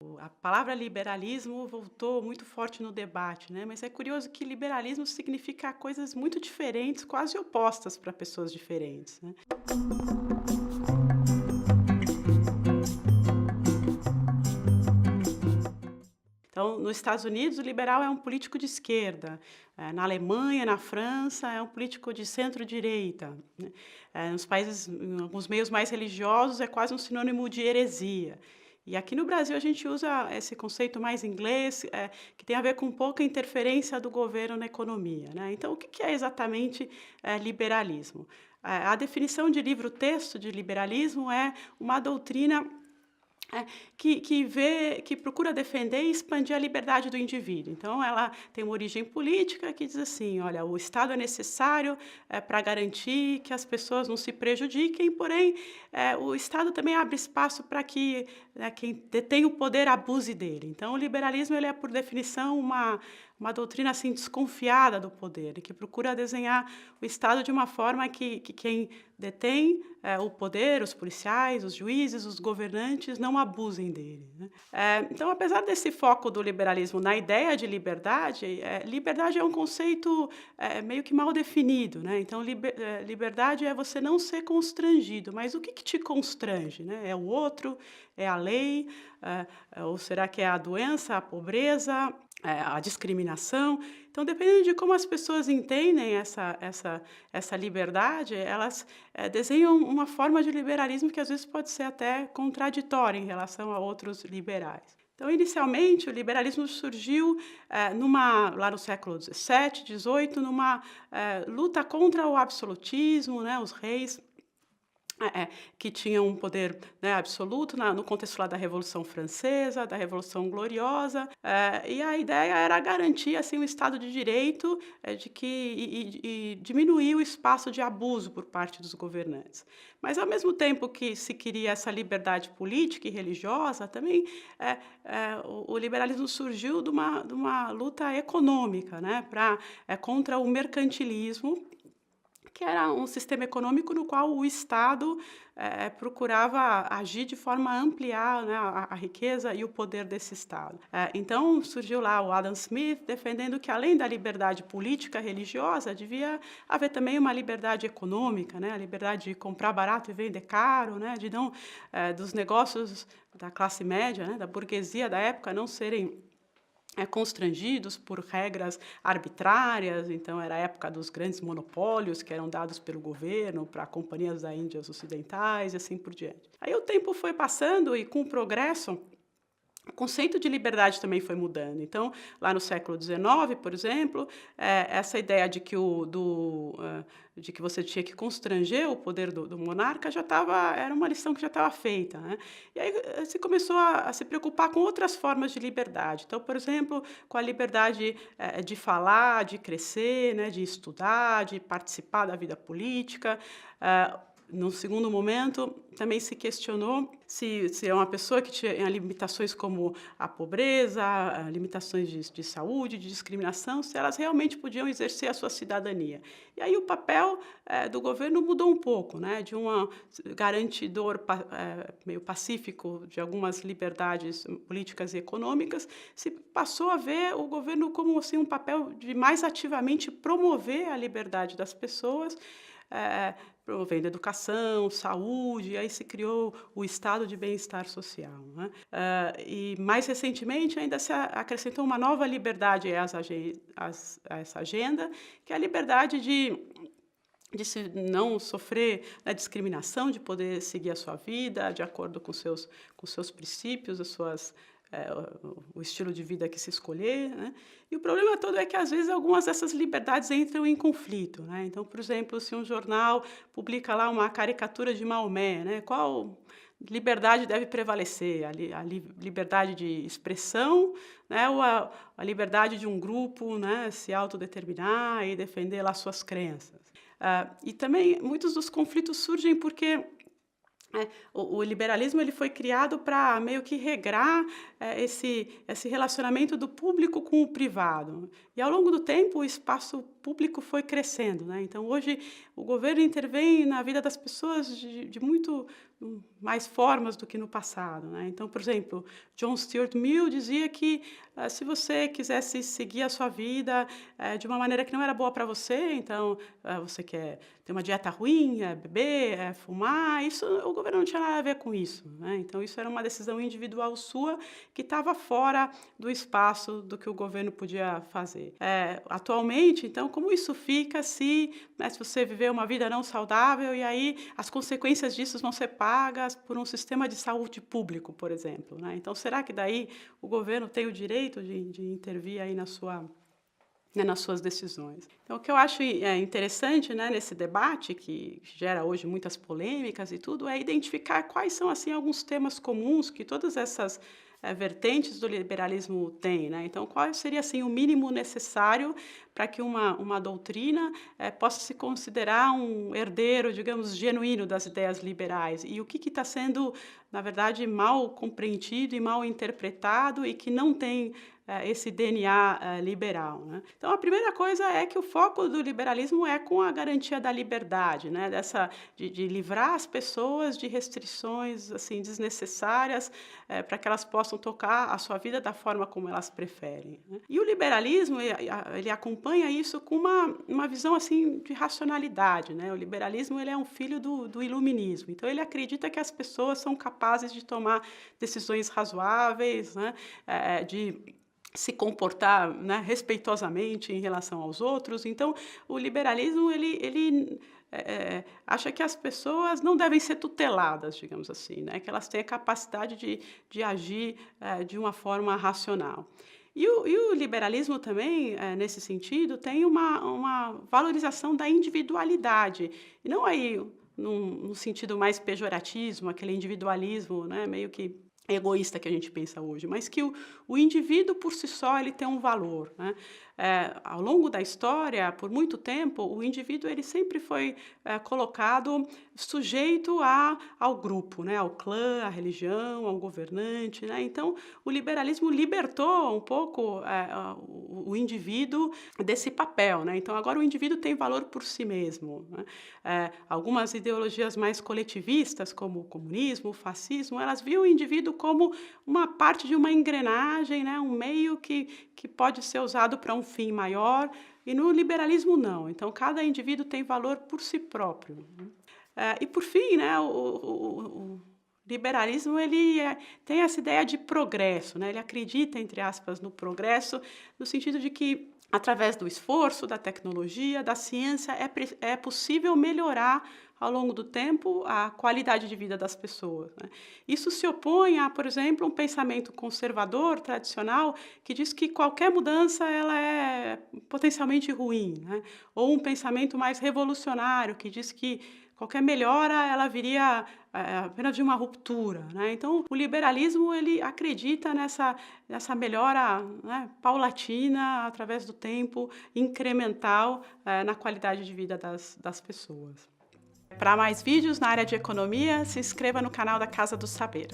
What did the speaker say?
A palavra liberalismo voltou muito forte no debate, né? Mas é curioso que liberalismo significa coisas muito diferentes, quase opostas para pessoas diferentes, né? Então, nos Estados Unidos, o liberal é um político de esquerda. Na Alemanha, na França, é um político de centro-direita, né? Nos países, em alguns meios mais religiosos, é quase um sinônimo de heresia. E aqui no Brasil a gente usa esse conceito mais inglês, que tem a ver com pouca interferência do governo na economia, né? Então, o que que é exatamente liberalismo? A definição de livro-texto de liberalismo é uma doutrina que procura defender e expandir a liberdade do indivíduo. Então, ela tem uma origem política que diz assim: olha, o Estado é necessário para garantir que as pessoas não se prejudiquem, porém, o Estado também abre espaço para que quem detém o poder abuse dele. Então, o liberalismo ele é, por definição, uma doutrina assim desconfiada do poder, e que procura desenhar o Estado de uma forma que quem detém o poder, os policiais, os juízes, os governantes, não abusem dele, né? Então, apesar desse foco do liberalismo na ideia de liberdade, liberdade é um conceito meio que mal definido, né? Então, liberdade é você não ser constrangido, mas o que te constrange, né? É o outro, é a lei, ou será que é a doença, a pobreza, a discriminação? Então, dependendo de como as pessoas entendem essa liberdade, elas desenham uma forma de liberalismo que às vezes pode ser até contraditória em relação a outros liberais. Então, inicialmente, o liberalismo surgiu lá no século XVII, XVIII, numa luta contra o absolutismo, né, os reis que tinham um poder, né, absoluto no contexto lá da Revolução Francesa, da Revolução Gloriosa, e a ideia era garantir assim um Estado de Direito, de que e diminuir o espaço de abuso por parte dos governantes. Mas ao mesmo tempo que se queria essa liberdade política e religiosa, também o liberalismo surgiu de uma luta econômica, né, contra o mercantilismo, que era um sistema econômico no qual o Estado procurava agir de forma a ampliar, né, a riqueza e o poder desse Estado. Então surgiu lá o Adam Smith defendendo que, além da liberdade política religiosa, devia haver também uma liberdade econômica, né, a liberdade de comprar barato e vender caro, né, de não dos negócios da classe média, né, da burguesia da época não serem constrangidos por regras arbitrárias. Então era a época dos grandes monopólios que eram dados pelo governo para companhias da Índias Ocidentais e assim por diante. Aí o tempo foi passando e, com o progresso, o conceito de liberdade também foi mudando. Então, lá no século XIX, por exemplo, essa ideia de que você tinha que constranger o poder do monarca era uma lição que já estava feita, né? E aí se começou a se preocupar com outras formas de liberdade. Então, por exemplo, com a liberdade de falar, de crescer, né, de estudar, de participar da vida política. Num segundo momento, também se questionou se é uma pessoa que tinha limitações como a pobreza, limitações de saúde, de discriminação, se elas realmente podiam exercer a sua cidadania. E aí o papel do governo mudou um pouco, né, de um garantidor meio pacífico de algumas liberdades políticas e econômicas, se passou a ver o governo como assim, um papel de mais ativamente promover a liberdade das pessoas, promovendo educação, saúde, e aí se criou o estado de bem-estar social, né? E mais recentemente ainda se acrescentou uma nova liberdade a essa agenda, que é a liberdade de se não sofrer discriminação, de poder seguir a sua vida de acordo com seus princípios, o estilo de vida que se escolher, né? E o problema todo é que, às vezes, algumas dessas liberdades entram em conflito, né? Então, por exemplo, se um jornal publica lá uma caricatura de Maomé, né, qual liberdade deve prevalecer? Liberdade de expressão, né, ou a liberdade de um grupo, né, se autodeterminar e defender lá suas crenças? E também muitos dos conflitos surgem porque o liberalismo ele foi criado para meio que regrar esse relacionamento do público com o privado. E, ao longo do tempo, o espaço público foi crescendo, né? Então, hoje, o governo intervém na vida das pessoas de mais formas do que no passado, né. Então, por exemplo, John Stuart Mill dizia que, se você quisesse seguir a sua vida, de uma maneira que não era boa para você, então, você quer ter uma dieta ruim, beber, fumar, isso o governo não tinha nada a ver com isso, né. Então isso era uma decisão individual sua que estava fora do espaço do que o governo podia fazer. Atualmente, então, como isso fica se, né, se você viver uma vida não saudável e aí as consequências disso vão ser pagas por um sistema de saúde público, por exemplo, né. Então será que daí o governo tem o direito de intervir aí na sua, né, nas suas decisões? Então o que eu acho interessante, né, nesse debate que gera hoje muitas polêmicas e tudo, é identificar quais são, assim, alguns temas comuns que todas essas, vertentes do liberalismo têm, né. Então qual seria, assim, o mínimo necessário para que uma doutrina, possa se considerar um herdeiro, digamos, genuíno das ideias liberais, e o que está sendo, na verdade, mal compreendido e mal interpretado e que não tem, esse DNA, liberal, né. Então a primeira coisa é que o foco do liberalismo é com a garantia da liberdade, né, dessa de livrar as pessoas de restrições, assim, desnecessárias, para que elas possam tocar a sua vida da forma como elas preferem, né. E o liberalismo, ele acompanha isso com uma visão, assim, de racionalidade, né. O liberalismo, ele é um filho do iluminismo, então ele acredita que as pessoas são capazes de tomar decisões razoáveis, né, de se comportar, né, respeitosamente em relação aos outros. Então, o liberalismo ele acha que as pessoas não devem ser tuteladas, digamos assim, né, que elas têm a capacidade de agir, de uma forma racional. E o liberalismo também, nesse sentido, tem uma valorização da individualidade, e não aí num sentido mais pejoratismo, aquele individualismo, né, meio que egoísta que a gente pensa hoje, mas que o indivíduo por si só ele tem um valor, né. Ao longo da história, por muito tempo, o indivíduo ele sempre foi, colocado sujeito ao grupo, né, ao clã, à religião, ao governante, né. Então, o liberalismo libertou um pouco, o indivíduo desse papel, né. Então agora o indivíduo tem valor por si mesmo, né. Algumas ideologias mais coletivistas, como o comunismo, o fascismo, elas viam o indivíduo como uma parte de uma engrenagem, né, um meio que pode ser usado para um fim maior, e no liberalismo não. Então cada indivíduo tem valor por si próprio, né. E por fim, né, o liberalismo ele tem essa ideia de progresso, né, ele acredita, entre aspas, no progresso, no sentido de que através do esforço, da tecnologia, da ciência, é possível melhorar ao longo do tempo a qualidade de vida das pessoas, né. Isso se opõe a, por exemplo, um pensamento conservador, tradicional, que diz que qualquer mudança ela é potencialmente ruim, né, ou um pensamento mais revolucionário, que diz que qualquer melhora ela viria, apenas de uma ruptura, né. Então o liberalismo ele acredita nessa melhora, né, paulatina, através do tempo, incremental, na qualidade de vida das pessoas. Para mais vídeos na área de economia, se inscreva no canal da Casa do Saber.